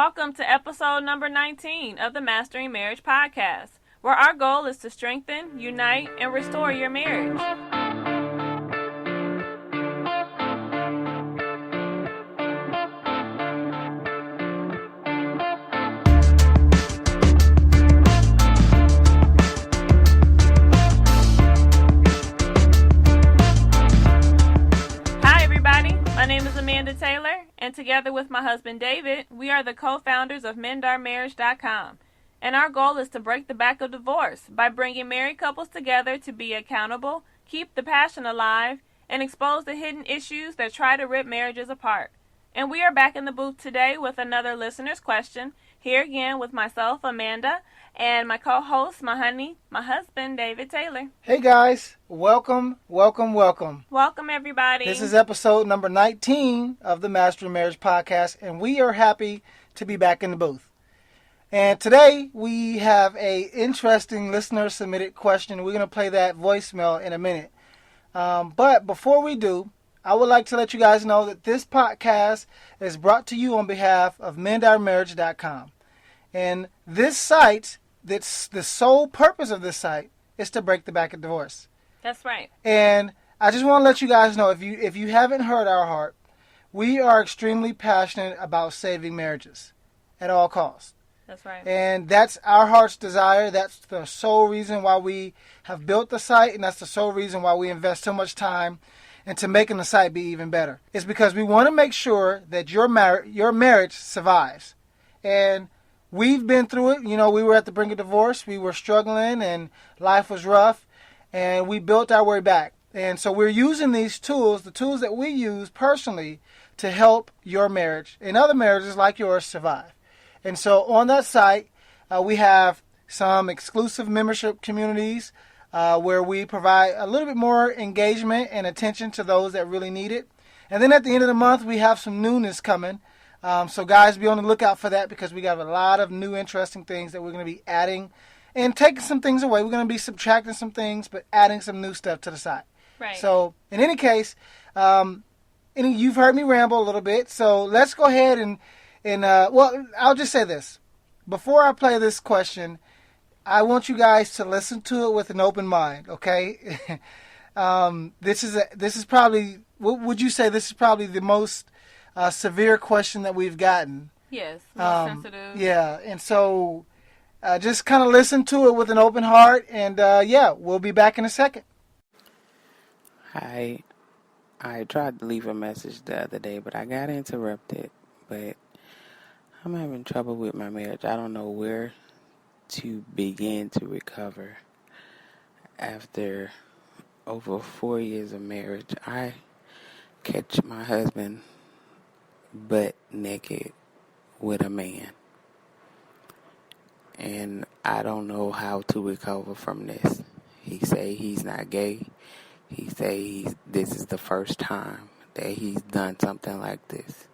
Welcome to episode number 19 of the Mastering Marriage podcast, where our goal is to strengthen, unite, and restore your marriage. Hi everybody, my name is Amanda Taylor, and together with my husband David, we are the co-founders of MendOurMarriage.com. And our goal is to break the back of divorce by bringing married couples together to be accountable, keep the passion alive, and expose the hidden issues that try to rip marriages apart. And we are back in the booth today with another listener's question, here again with myself, Amanda, and my co-host, my husband, David Taylor. Hey guys, welcome. Welcome everybody. This is episode number 19 of the Mastering Marriage podcast, and we are happy to be back in the booth. And today we have a interesting listener submitted question. We're going to play that voicemail in a minute. But before we do, I would like to let you guys know that this podcast is brought to you on behalf of MendOurMarriage.com. And this site, the sole purpose of this site is to break the back of divorce. That's right. And I just want to let you guys know, if you haven't heard our heart, we are extremely passionate about saving marriages at all costs. That's right. And that's our heart's desire. That's the sole reason why we have built the site, and that's the sole reason why we invest so much time into making the site be even better. It's because we want to make sure that your marriage survives. And we've been through it. You know, we were at the brink of divorce. We were struggling, and life was rough. And we built our way back. And so we're using these tools, the tools that we use personally, to help your marriage and other marriages like yours survive. And so on that site, we have some exclusive membership communities where we provide a little bit more engagement and attention to those that really need it. And then at the end of the month, we have some newness coming. So guys, be on the lookout for that, because we got a lot of new interesting things that we're going to be adding and taking some things away. We're going to be subtracting some things, but adding some new stuff to the site. Right. So in any case, you've heard me ramble a little bit. So let's go ahead and well, I'll just say this. Before I play this question, I want you guys to listen to it with an open mind, okay? This is probably, would you say this is probably the most severe question that we've gotten? Yes, most sensitive. Yeah, and so just kind of listen to it with an open heart, and we'll be back in a second. Hi, I tried to leave a message the other day, but I got interrupted. But I'm having trouble with my marriage. I don't know where to begin to recover. After over 4 years of marriage, I catch my husband butt naked with a man. And I don't know how to recover from this. He say he's not gay. He say this is the first time that he's done something like this.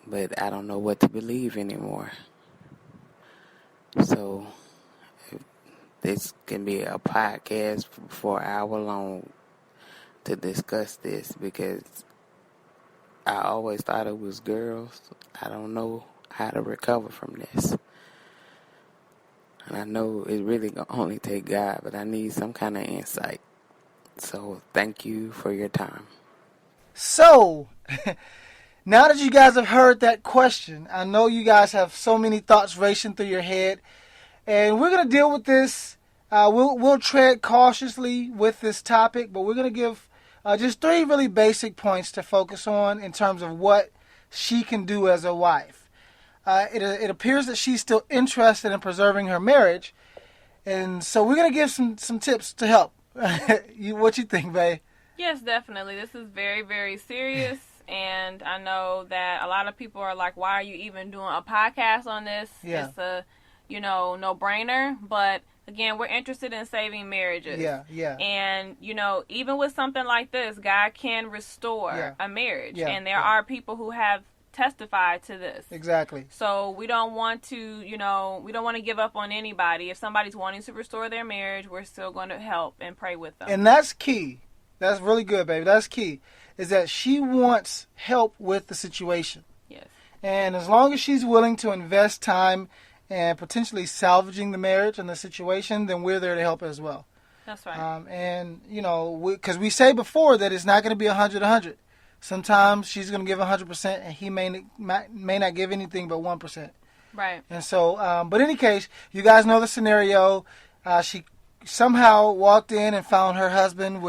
But I don't know what to believe anymore. So this can be a podcast for an hour long to discuss this, because I always thought it was girls. I don't know how to recover from this. And I know it really gonna only take God, but I need some kind of insight. So thank you for your time. So, now that you guys have heard that question, I know you guys have so many thoughts racing through your head, and we're going to deal with this. We'll tread cautiously with this topic, but we're going to give just 3 really basic points to focus on in terms of what she can do as a wife. It appears that she's still interested in preserving her marriage, and so we're going to give some tips to help. What you think, babe? Yes, definitely. This is very, very serious. And I know that a lot of people are like, why are you even doing a podcast on this? Yeah. It's a, no-brainer. But, again, we're interested in saving marriages. Yeah. And, even with something like this, God can restore a marriage. Yeah. And there are people who have testified to this. Exactly. So we don't want to, we don't want to give up on anybody. If somebody's wanting to restore their marriage, we're still going to help and pray with them. And that's key. That's really good, baby. That's key. Is that she wants help with the situation. Yes. And as long as she's willing to invest time and potentially salvaging the marriage and the situation, then we're there to help as well. That's right. And, because we say before that it's not going to be 100-100. Sometimes she's going to give 100% and he may not give anything but 1%. Right. And so, but in any case, you guys know the scenario. She somehow walked in and found her husband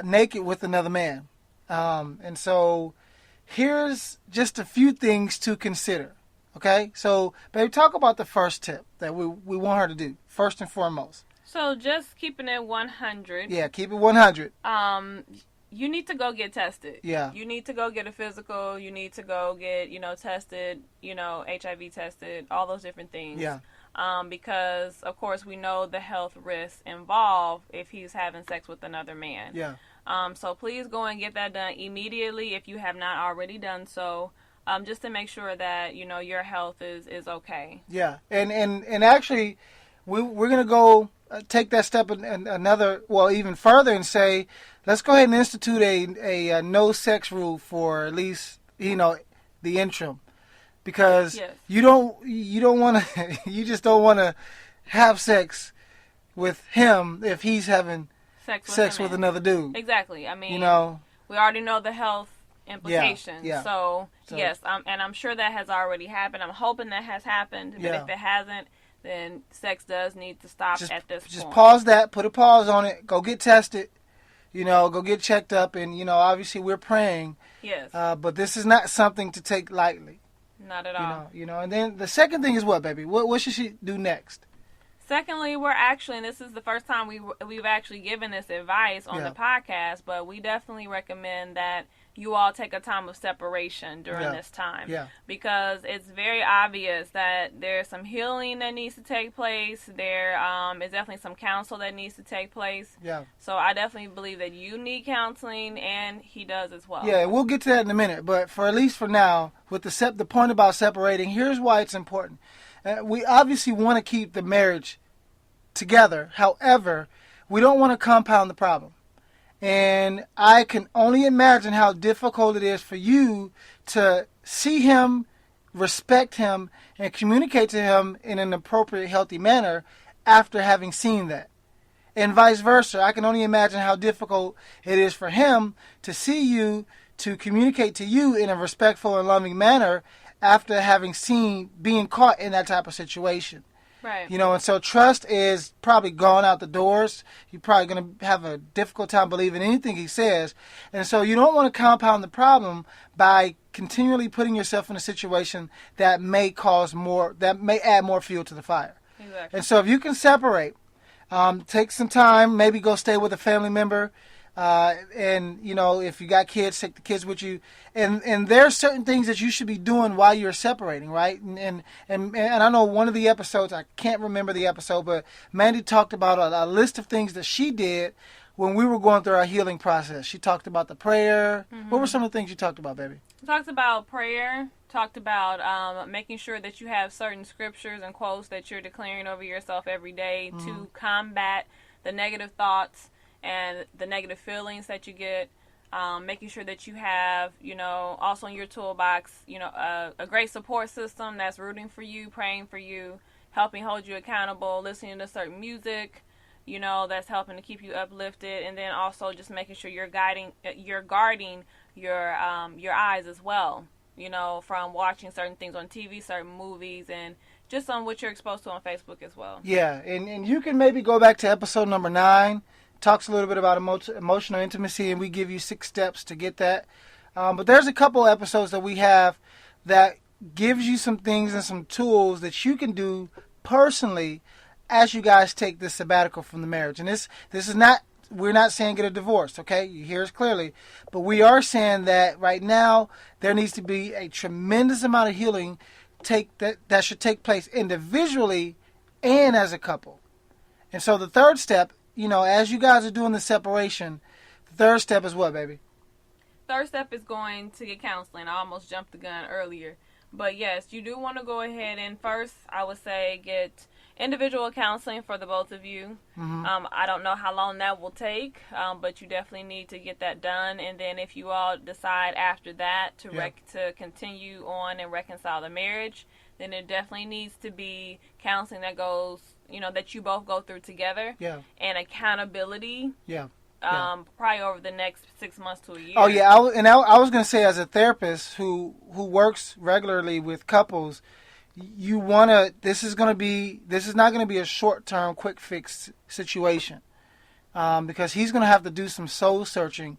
naked with another man. And so here's just a few things to consider. Okay? So, baby, talk about the first tip that we want her to do, first and foremost. So just keeping it 100. Yeah, keep it 100. You need to go get tested. Yeah. You need to go get a physical. You need to go get, tested, HIV tested, all those different things. Yeah. Because, of course, we know the health risks involved if he's having sex with another man. Yeah. So please go and get that done immediately if you have not already done so, just to make sure that, your health is okay. Yeah. And actually, we're going to go take that step even further and say, let's go ahead and institute a no sex rule for at least, the interim. Because yes. you don't want to, you just don't want to have sex with him if he's having sex with another dude. Exactly. I mean, we already know the health implications. Yeah. So yes, and I'm sure that has already happened. I'm hoping that has happened. But if it hasn't, then sex does need to stop at this point. Just pause that, put a pause on it, go get tested, go get checked up, and, obviously we're praying. Yes. But this is not something to take lightly. Not at all. And then the second thing is what, baby? What should she do next? Secondly, we're actually, and this is the first time we've actually given this advice on the podcast, but we definitely recommend that you all take a time of separation during this time. Yeah. Because it's very obvious that there's some healing that needs to take place. There is definitely some counsel that needs to take place. Yeah. So I definitely believe that you need counseling, and he does as well. Yeah, we'll get to that in a minute. But at least for now, with the point about separating, here's why it's important. We obviously want to keep the marriage together. However, we don't want to compound the problem. And I can only imagine how difficult it is for you to see him, respect him, and communicate to him in an appropriate, healthy manner after having seen that. And vice versa. I can only imagine how difficult it is for him to see you, to communicate to you in a respectful and loving manner after having being caught in that type of situation. Right. And so trust is probably gone out the doors. You're probably going to have a difficult time believing anything he says. And so you don't want to compound the problem by continually putting yourself in a situation that may add more fuel to the fire. Exactly. And so if you can separate, take some time, maybe go stay with a family member. And if you got kids, take the kids with you. And there are certain things that you should be doing while you're separating, right? And I know one of the episodes, I can't remember the episode, but Mandy talked about a list of things that she did when we were going through our healing process. She talked about the prayer. Mm-hmm. What were some of the things you talked about, baby? Talked about prayer. Talked about making sure that you have certain scriptures and quotes that you're declaring over yourself every day to combat the negative thoughts and the negative feelings that you get. Making sure that you have, also in your toolbox, a great support system that's rooting for you, praying for you, helping hold you accountable, listening to certain music, that's helping to keep you uplifted, and then also just making sure you're guarding your eyes as well, from watching certain things on TV, certain movies, and just on what you're exposed to on Facebook as well. Yeah, and you can maybe go back to episode number 9. Talks a little bit about emotional intimacy, and we give you 6 steps to get that. But there's a couple episodes that we have that gives you some things and some tools that you can do personally as you guys take this sabbatical from the marriage. And this is not, we're not saying get a divorce, okay? You hear us clearly. But we are saying that right now there needs to be a tremendous amount of healing that should take place individually and as a couple. And so the third step, as you guys are doing the separation, the third step is what, baby? Third step is going to get counseling. I almost jumped the gun earlier. But yes, you do want to go ahead and first, I would say, get individual counseling for the both of you. I don't know how long that will take, but you definitely need to get that done. And then if you all decide after that to continue on and reconcile the marriage, then it definitely needs to be counseling that goes, that you both go through together. Yeah. And accountability. Yeah. Probably over the next 6 months to a year. Oh yeah, I was going to say, as a therapist who works regularly with couples, this is not going to be a short-term quick fix situation, because he's going to have to do some soul searching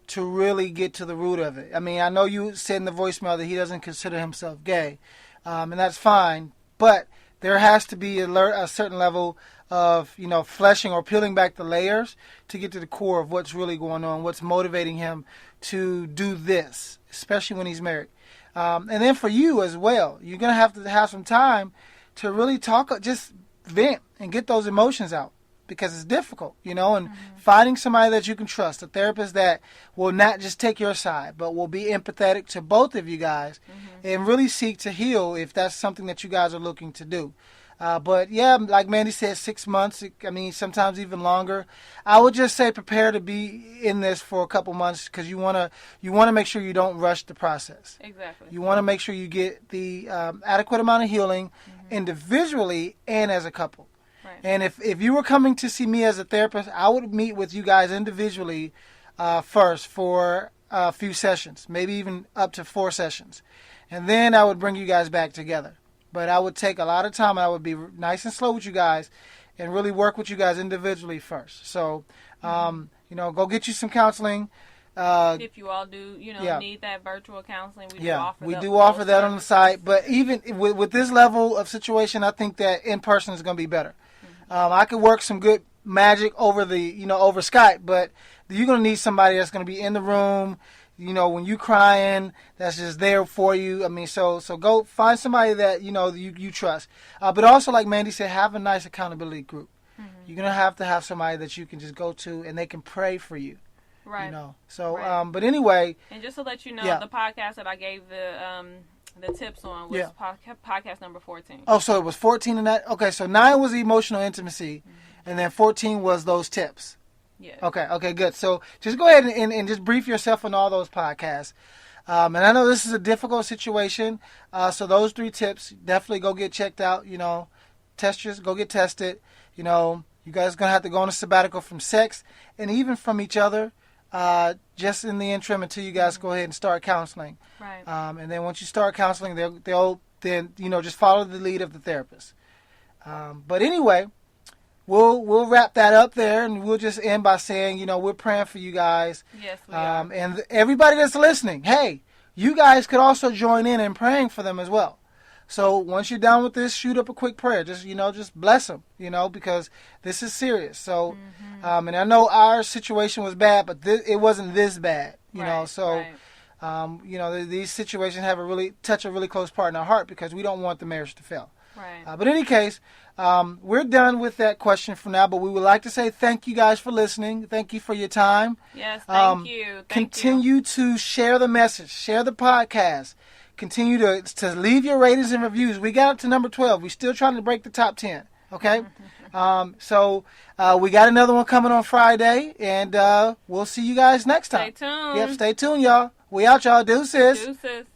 to really get to the root of it. I mean, I know you said in the voicemail that he doesn't consider himself gay, and that's fine, but there has to be a certain level of, fleshing or peeling back the layers to get to the core of what's really going on, what's motivating him to do this, especially when he's married. And then for you as well, you're going to have some time to really talk, just vent and get those emotions out, because it's difficult, and finding somebody that you can trust, a therapist that will not just take your side, but will be empathetic to both of you guys and really seek to heal if that's something that you guys are looking to do. But yeah, like Mandy said, 6 months, sometimes even longer. I would just say prepare to be in this for a couple months, because you want to make sure you don't rush the process. Exactly. You want to make sure you get the adequate amount of healing individually and as a couple. Right. And if you were coming to see me as a therapist, I would meet with you guys individually first for a few sessions, maybe even up to 4 sessions. And then I would bring you guys back together. But I would take a lot of time, and I would be nice and slow with you guys and really work with you guys individually first. So, go get you some counseling. If you all do, need that virtual counseling, we do offer that on the site. But even with this level of situation, I think that in person is going to be better. I could work some good magic over over Skype, but you're going to need somebody that's going to be in the room. When you crying, that's just there for you. So go find somebody that you trust. But also, like Mandy said, have a nice accountability group. You're gonna have to have somebody that you can just go to and they can pray for you. Right. So, right. But anyway. And just to let you know, the podcast that I gave the tips on was podcast number 14. Oh, so it was 14 in that. Okay, so 9 was the emotional intimacy, and then 14 was those tips. Yeah. Okay, good. So just go ahead and just brief yourself on all those podcasts. And I know this is a difficult situation, so those 3 tips, definitely go get checked out. Go get tested. You guys are going to have to go on a sabbatical from sex and even from each other, just in the interim until you guys go ahead and start counseling. Right. And then once you start counseling, they'll just follow the lead of the therapist. But anyway, We'll wrap that up there, and we'll just end by saying, we're praying for you guys. Yes, we are. And everybody that's listening, hey, you guys could also join in praying for them as well. So once you're done with this, shoot up a quick prayer. Just, just bless them, because this is serious. So, and I know our situation was bad, but it wasn't this bad, know. So, right. These situations touch a really close part in our heart, because we don't want the marriage to fail. Right. But in any case, we're done with that question for now, but we would like to say thank you guys for listening. Thank you for your time. Yes, thank you. Continue to share the message, share the podcast. Continue to leave your ratings and reviews. We got up to number 12. We're still trying to break the top 10, okay? So we got another one coming on Friday, and we'll see you guys next time. Stay tuned. Yep, stay tuned, y'all. We out, y'all. Deuces. Deuces.